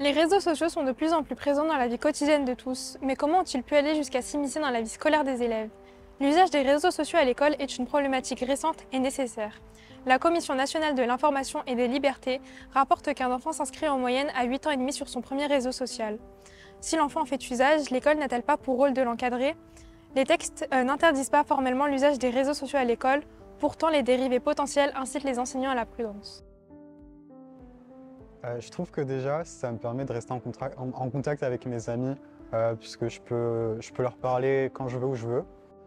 Les réseaux sociaux sont de plus en plus présents dans la vie quotidienne de tous, mais comment ont-ils pu aller jusqu'à s'immiscer dans la vie scolaire des élèves? L'usage des réseaux sociaux à l'école est une problématique récente et nécessaire. La Commission nationale de l'information et des libertés rapporte qu'un enfant s'inscrit en moyenne à 8 ans et demi sur son premier réseau social. Si l'enfant en fait usage, l'école n'a-t-elle pas pour rôle de l'encadrer? Les textes n'interdisent pas formellement l'usage des réseaux sociaux à l'école, pourtant les dérivés potentiels incitent les enseignants à la prudence. Je trouve que déjà, ça me permet de rester en contact avec mes amis, puisque je peux leur parler quand je veux, où je veux.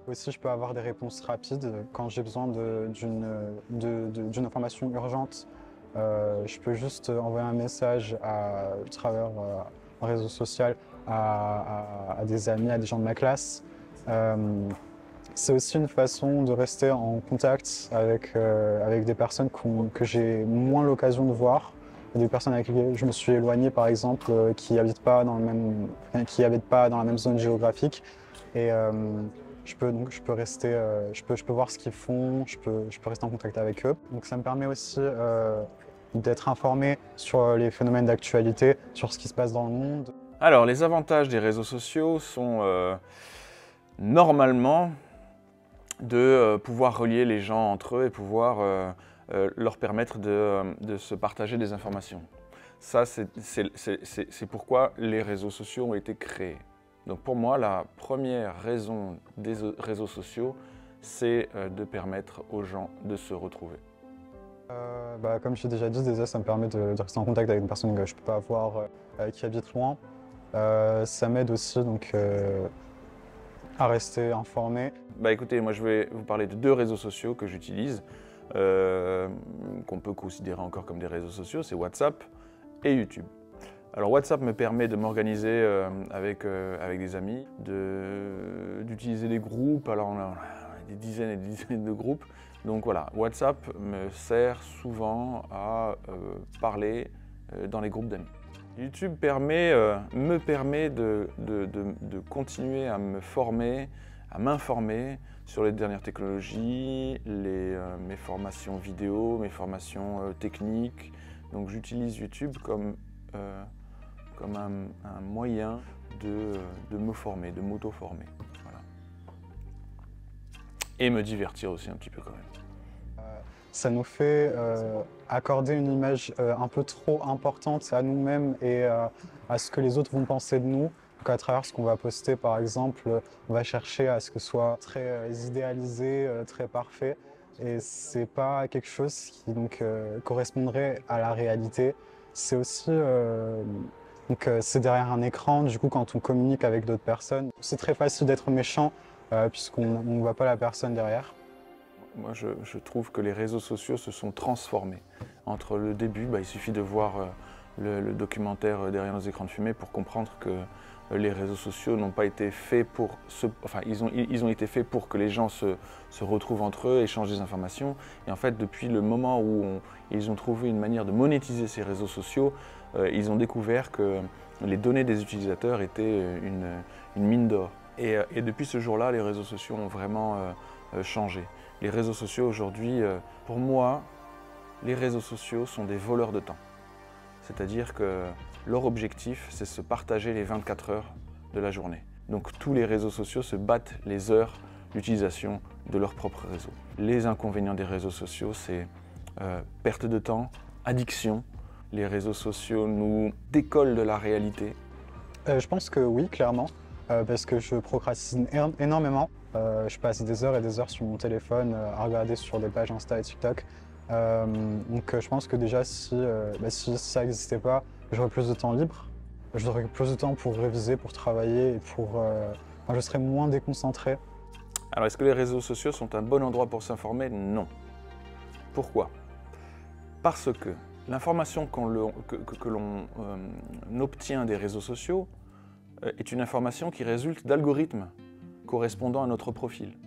Aussi, je peux avoir des réponses rapides quand j'ai besoin d'une information urgente. Je peux juste envoyer un message à travers un réseau social à des amis, à des gens de ma classe. C'est aussi une façon de rester en contact avec des personnes que j'ai moins l'occasion de voir. Des personnes avec lesquelles je me suis éloigné, par exemple, qui n'habitent pas dans la même zone géographique. Et je peux rester, je peux voir ce qu'ils font, je peux rester en contact avec eux. Donc ça me permet aussi d'être informé sur les phénomènes d'actualité, sur ce qui se passe dans le monde. Alors, les avantages des réseaux sociaux sont normalement de pouvoir relier les gens entre eux et pouvoir leur permettre de se partager des informations. Ça, c'est pourquoi les réseaux sociaux ont été créés. Donc pour moi, la première raison des réseaux sociaux, c'est de permettre aux gens de se retrouver. Comme je l'ai déjà dit, déjà, ça me permet de rester en contact avec une personne que je ne peux pas voir, qui habite loin. Ça m'aide aussi donc, à rester informé. Écoutez, moi je vais vous parler de deux réseaux sociaux que j'utilise, qu'on peut considérer encore comme des réseaux sociaux, c'est WhatsApp et YouTube. Alors WhatsApp me permet de m'organiser avec des amis, d'utiliser des groupes, alors on a des dizaines et des dizaines de groupes. Donc voilà, WhatsApp me sert souvent à parler dans les groupes d'amis. YouTube me permet de continuer à me former, à m'informer sur les dernières technologies, mes formations vidéo, mes formations techniques. Donc j'utilise YouTube comme un moyen de me former, de m'auto-former. Voilà. Et me divertir aussi un petit peu quand même. Ça nous fait accorder une image un peu trop importante à nous-mêmes et à ce que les autres vont penser de nous. Donc à travers ce qu'on va poster, par exemple, on va chercher à ce que ce soit très idéalisé, très parfait. Et c'est pas quelque chose qui donc, correspondrait à la réalité. C'est aussi c'est derrière un écran, du coup, quand on communique avec d'autres personnes. C'est très facile d'être méchant puisqu'on ne voit pas la personne derrière. Moi, je trouve que les réseaux sociaux se sont transformés. Entre le début, il suffit de voir le documentaire Derrière nos écrans de fumée pour comprendre que les réseaux sociaux n'ont pas été faits pour ils ont été faits pour que les gens se retrouvent entre eux, échangent des informations. Et en fait, depuis le moment où ils ont trouvé une manière de monétiser ces réseaux sociaux, ils ont découvert que les données des utilisateurs étaient une mine d'or. Et depuis ce jour-là, les réseaux sociaux ont vraiment changé. Les réseaux sociaux aujourd'hui, pour moi, les réseaux sociaux sont des voleurs de temps. C'est-à-dire que leur objectif, c'est se partager les 24 heures de la journée. Donc tous les réseaux sociaux se battent les heures d'utilisation de leur propre réseau. Les inconvénients des réseaux sociaux, c'est perte de temps, addiction. Les réseaux sociaux nous décollent de la réalité. Je pense que oui, clairement, parce que je procrastine énormément. Je passe des heures et des heures sur mon téléphone à regarder sur des pages Insta et TikTok. Donc je pense que déjà si ça n'existait pas, j'aurais plus de temps libre. J'aurais plus de temps pour réviser, pour travailler et je serais moins déconcentré. Alors est-ce que les réseaux sociaux sont un bon endroit pour s'informer? Non. Pourquoi? Parce que l'information que l'on obtient des réseaux sociaux est une information qui résulte d'algorithmes correspondant à notre profil.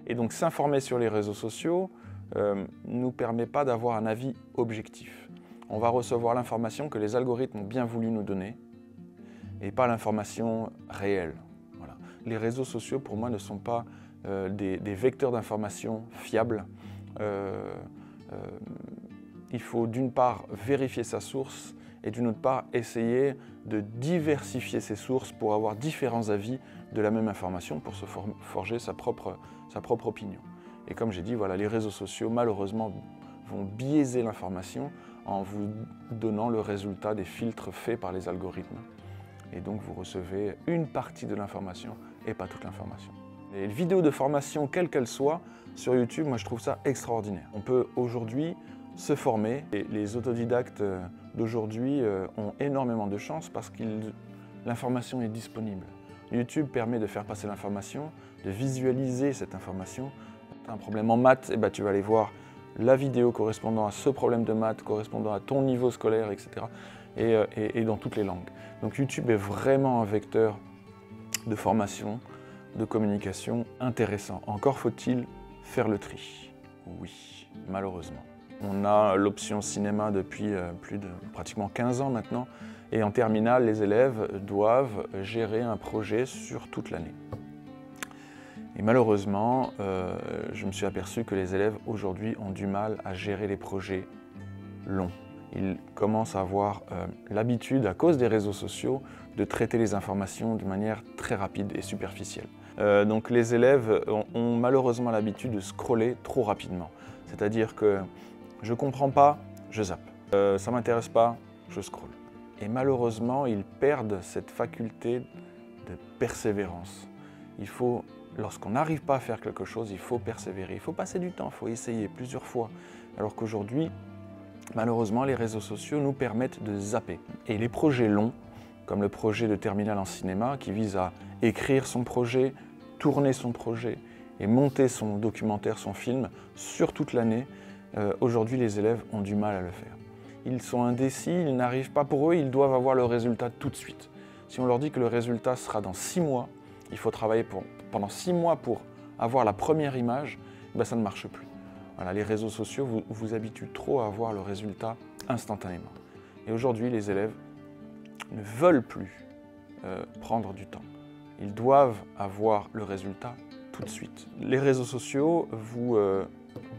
Et donc s'informer sur les réseaux sociaux ne nous permet pas d'avoir un avis objectif. On va recevoir l'information que les algorithmes ont bien voulu nous donner et pas l'information réelle. Voilà. Les réseaux sociaux, pour moi, ne sont pas des vecteurs d'information fiables. Il faut d'une part vérifier sa source et d'une autre part, essayer de diversifier ses sources pour avoir différents avis de la même information pour se forger sa propre opinion. Et comme j'ai dit, voilà, les réseaux sociaux, malheureusement, vont biaiser l'information en vous donnant le résultat des filtres faits par les algorithmes. Et donc, vous recevez une partie de l'information et pas toute l'information. Les vidéos de formation, quelles qu'elles soient, sur YouTube, moi je trouve ça extraordinaire. On peut aujourd'hui se former et les autodidactes d'aujourd'hui ont énormément de chance parce que l'information est disponible. YouTube permet de faire passer l'information, de visualiser cette information. Tu as un problème en maths, tu vas aller voir la vidéo correspondant à ce problème de maths, correspondant à ton niveau scolaire, etc. Et dans toutes les langues. Donc YouTube est vraiment un vecteur de formation, de communication intéressant. Encore faut-il faire le tri. Oui, malheureusement. On a l'option cinéma depuis plus de pratiquement 15 ans maintenant. Et en terminale, les élèves doivent gérer un projet sur toute l'année. Et malheureusement, je me suis aperçu que les élèves aujourd'hui ont du mal à gérer les projets longs. Ils commencent à avoir l'habitude, à cause des réseaux sociaux, de traiter les informations de manière très rapide et superficielle. Donc les élèves ont malheureusement l'habitude de scroller trop rapidement. C'est-à-dire que je ne comprends pas, je zappe. Ça ne m'intéresse pas, je scrolle. Et malheureusement, ils perdent cette faculté de persévérance. Il faut, lorsqu'on n'arrive pas à faire quelque chose, il faut persévérer. Il faut passer du temps, il faut essayer plusieurs fois. Alors qu'aujourd'hui, malheureusement, les réseaux sociaux nous permettent de zapper. Et les projets longs, comme le projet de terminale en cinéma, qui vise à écrire son projet, tourner son projet et monter son documentaire, son film, sur toute l'année, aujourd'hui, les élèves ont du mal à le faire. Ils sont indécis, ils n'arrivent pas. Pour eux, ils doivent avoir le résultat tout de suite. Si on leur dit que le résultat sera dans 6 mois, il faut travailler pendant 6 mois pour avoir la première image, ça ne marche plus. Voilà, les réseaux sociaux vous habituent trop à avoir le résultat instantanément. Et aujourd'hui, les élèves ne veulent plus prendre du temps. Ils doivent avoir le résultat tout de suite. Les réseaux sociaux vous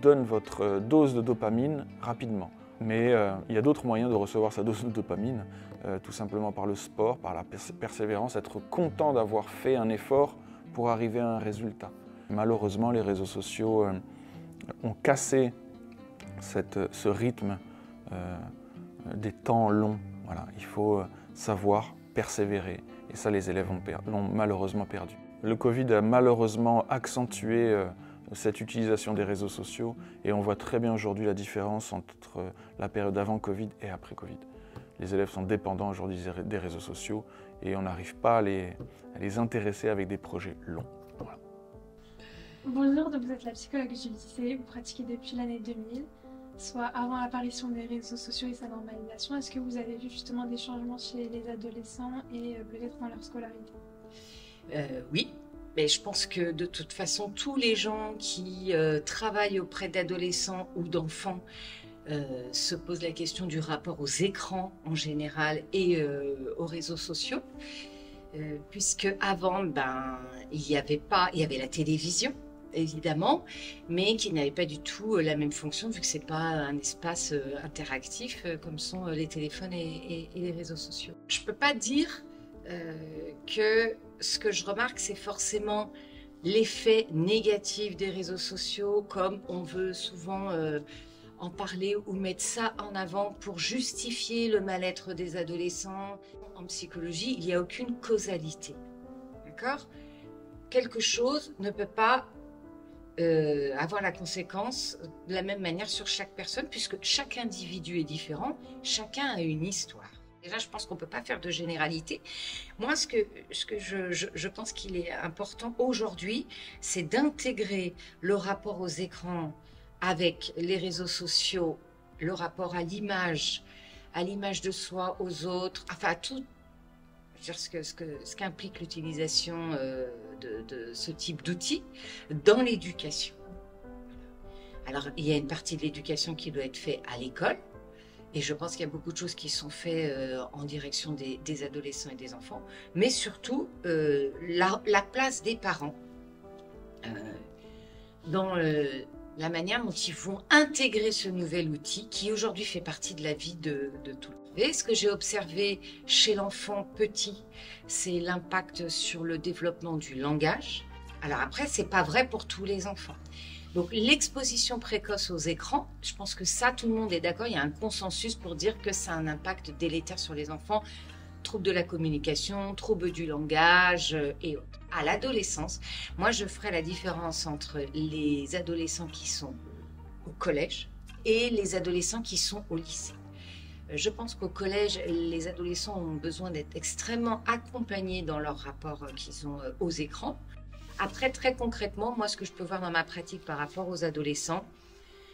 donnent votre dose de dopamine rapidement. Mais il y a d'autres moyens de recevoir sa dose de dopamine, tout simplement par le sport, par la persévérance, être content d'avoir fait un effort pour arriver à un résultat. Malheureusement, les réseaux sociaux ont cassé ce rythme des temps longs. Voilà, il faut savoir persévérer et ça, les élèves l'ont malheureusement perdu. Le Covid a malheureusement accentué cette utilisation des réseaux sociaux et on voit très bien aujourd'hui la différence entre la période avant Covid et après Covid. Les élèves sont dépendants aujourd'hui des réseaux sociaux et on n'arrive pas à les intéresser avec des projets longs. Voilà. Bonjour, donc vous êtes la psychologue du lycée, vous pratiquez depuis l'année 2000, soit avant l'apparition des réseaux sociaux et sa normalisation. Est-ce que vous avez vu justement des changements chez les adolescents et peut-être dans leur scolarité? Oui. Mais je pense que de toute façon, tous les gens qui travaillent auprès d'adolescents ou d'enfants se posent la question du rapport aux écrans en général et aux réseaux sociaux. Puisque avant, il y avait la télévision, évidemment, mais qui n'avait pas du tout la même fonction vu que c'est pas un espace interactif comme sont les téléphones et les réseaux sociaux. Je peux pas dire que ce que je remarque, c'est forcément l'effet négatif des réseaux sociaux, comme on veut souvent en parler ou mettre ça en avant pour justifier le mal-être des adolescents. En psychologie, il n'y a aucune causalité. D'accord ? Quelque chose ne peut pas avoir la conséquence de la même manière sur chaque personne, puisque chaque individu est différent, chacun a une histoire. Déjà, je pense qu'on ne peut pas faire de généralité. Moi, ce que je pense qu'il est important aujourd'hui, c'est d'intégrer le rapport aux écrans avec les réseaux sociaux, le rapport à l'image de soi, aux autres, enfin tout ce qu'implique l'utilisation de ce type d'outils dans l'éducation. Alors, il y a une partie de l'éducation qui doit être faite à l'école. Et je pense qu'il y a beaucoup de choses qui sont faites en direction des adolescents et des enfants, mais surtout la place des parents dans la manière dont ils vont intégrer ce nouvel outil qui aujourd'hui fait partie de la vie de tous. Et ce que j'ai observé chez l'enfant petit, c'est l'impact sur le développement du langage. Alors après, c'est pas vrai pour tous les enfants. Donc l'exposition précoce aux écrans, je pense que ça, tout le monde est d'accord, il y a un consensus pour dire que ça a un impact délétère sur les enfants. Troubles de la communication, troubles du langage et autres. À l'adolescence, moi je ferai la différence entre les adolescents qui sont au collège et les adolescents qui sont au lycée. Je pense qu'au collège, les adolescents ont besoin d'être extrêmement accompagnés dans leur rapport qu'ils ont aux écrans. Après, très concrètement, moi, ce que je peux voir dans ma pratique par rapport aux adolescents,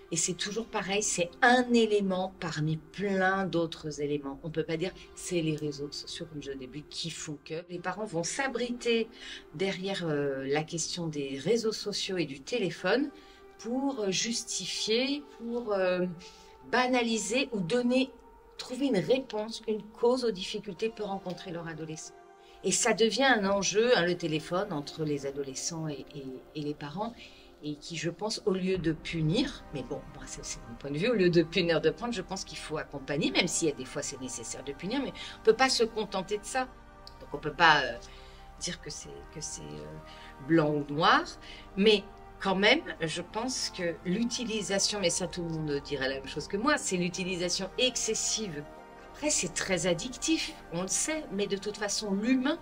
et c'est toujours pareil, c'est un élément parmi plein d'autres éléments. On ne peut pas dire c'est les réseaux sociaux, comme je disais au début, qui font que. Les parents vont s'abriter derrière la question des réseaux sociaux et du téléphone pour justifier, pour banaliser ou trouver une réponse, une cause aux difficultés que peut rencontrer leur adolescent. Et ça devient un enjeu, le téléphone, entre les adolescents et les parents, et qui, je pense, au lieu de punir, mais bon, moi, c'est mon point de vue, au lieu de punir, de prendre, je pense qu'il faut accompagner, même s'il y a des fois c'est nécessaire de punir, mais on ne peut pas se contenter de ça. Donc on ne peut pas dire que c'est blanc ou noir, mais quand même, je pense que l'utilisation, mais ça tout le monde dirait la même chose que moi, c'est l'utilisation excessive. Après, c'est très addictif, on le sait, mais de toute façon, l'humain,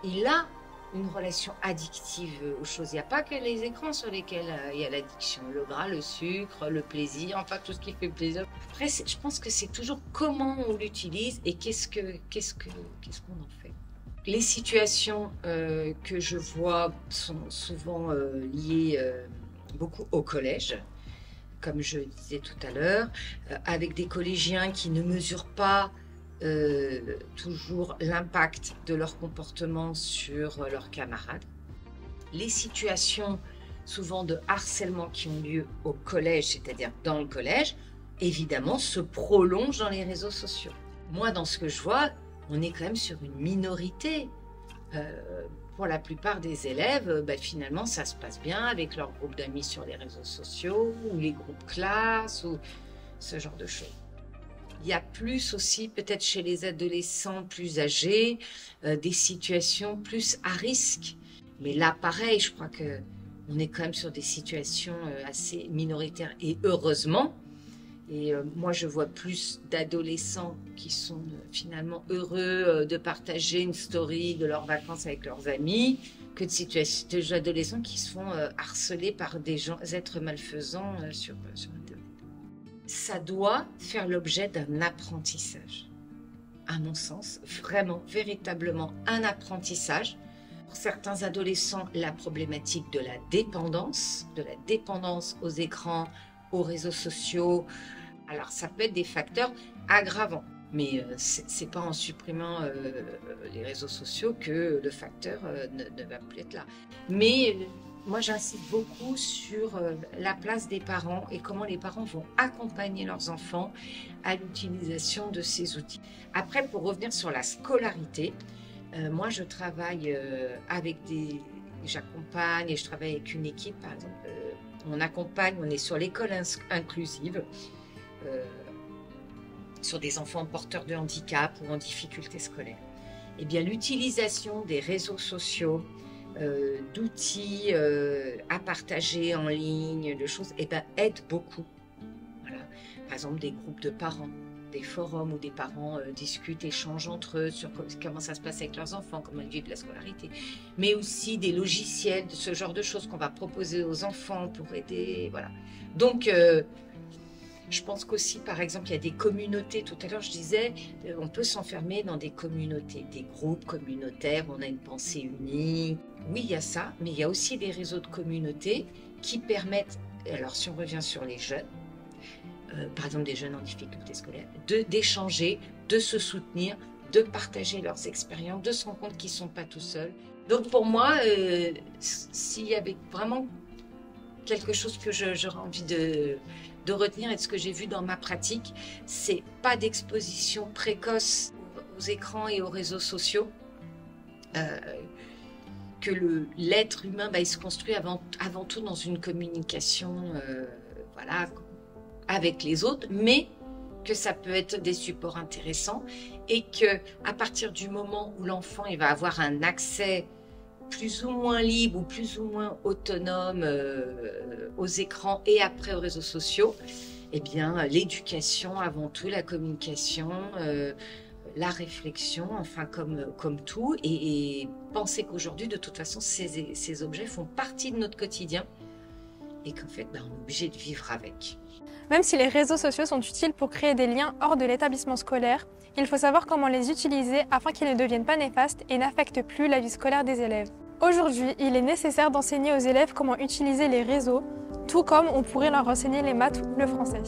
il a une relation addictive aux choses. Il n'y a pas que les écrans sur lesquels il y a l'addiction. Le gras, le sucre, le plaisir, enfin tout ce qui fait plaisir. Après, je pense que c'est toujours comment on l'utilise et qu'est-ce qu'on en fait. Les situations que je vois sont souvent liées beaucoup au collège, comme je disais tout à l'heure, avec des collégiens qui ne mesurent pas toujours l'impact de leur comportement sur leurs camarades. Les situations souvent de harcèlement qui ont lieu au collège, c'est-à-dire dans le collège, évidemment se prolongent dans les réseaux sociaux. Moi, dans ce que je vois, on est quand même sur une minorité. Pour la plupart des élèves, finalement, ça se passe bien avec leur groupe d'amis sur les réseaux sociaux, ou les groupes classes, ou ce genre de choses. Il y a plus aussi, peut-être chez les adolescents plus âgés, des situations plus à risque. Mais là, pareil, je crois qu'on est quand même sur des situations assez minoritaires. Et heureusement, moi je vois plus d'adolescents qui sont finalement heureux de partager une story de leurs vacances avec leurs amis, que d'adolescents qui se font harceler par des êtres malfaisants sur Internet. Ça doit faire l'objet d'un apprentissage. À mon sens, vraiment, véritablement un apprentissage. Pour certains adolescents, la problématique de la dépendance aux écrans, aux réseaux sociaux. Alors, ça peut être des facteurs aggravants. Mais c'est pas en supprimant les réseaux sociaux que le facteur ne va plus être là. Mais moi, j'insiste beaucoup sur la place des parents et comment les parents vont accompagner leurs enfants à l'utilisation de ces outils. Après, pour revenir sur la scolarité, moi, je travaille j'accompagne et je travaille avec une équipe, par exemple. On est sur l'école inclusive, sur des enfants porteurs de handicap ou en difficulté scolaire. Eh bien, l'utilisation des réseaux sociaux, d'outils à partager en ligne, de choses, aide beaucoup. Voilà. Par exemple, des groupes de parents, des forums où des parents discutent, échangent entre eux sur comment ça se passe avec leurs enfants, comment ils vivent la scolarité, mais aussi des logiciels, de ce genre de choses qu'on va proposer aux enfants pour aider. Voilà. Donc, je pense qu'aussi, par exemple, il y a des communautés. Tout à l'heure, je disais, on peut s'enfermer dans des communautés, des groupes communautaires, on a une pensée unique. Oui, il y a ça, mais il y a aussi des réseaux de communautés qui permettent, alors si on revient sur les jeunes, par exemple des jeunes en difficulté scolaire, d'échanger, de se soutenir, de partager leurs expériences, de se rendre compte qu'ils ne sont pas tout seuls. Donc pour moi, s'il y avait vraiment quelque chose que j'aurais envie de retenir et de ce que j'ai vu dans ma pratique, c'est pas d'exposition précoce aux écrans et aux réseaux sociaux, que l'être humain, il se construit avant tout dans une communication avec les autres, mais que ça peut être des supports intéressants et que à partir du moment où l'enfant il va avoir un accès plus ou moins libre ou plus ou moins autonome aux écrans et après aux réseaux sociaux, eh bien l'éducation avant tout, la communication, la réflexion, enfin comme tout, et penser qu'aujourd'hui de toute façon ces objets font partie de notre quotidien et qu'en fait on est obligé de vivre avec. Même si les réseaux sociaux sont utiles pour créer des liens hors de l'établissement scolaire, il faut savoir comment les utiliser afin qu'ils ne deviennent pas néfastes et n'affectent plus la vie scolaire des élèves. Aujourd'hui, il est nécessaire d'enseigner aux élèves comment utiliser les réseaux, tout comme on pourrait leur enseigner les maths ou le français.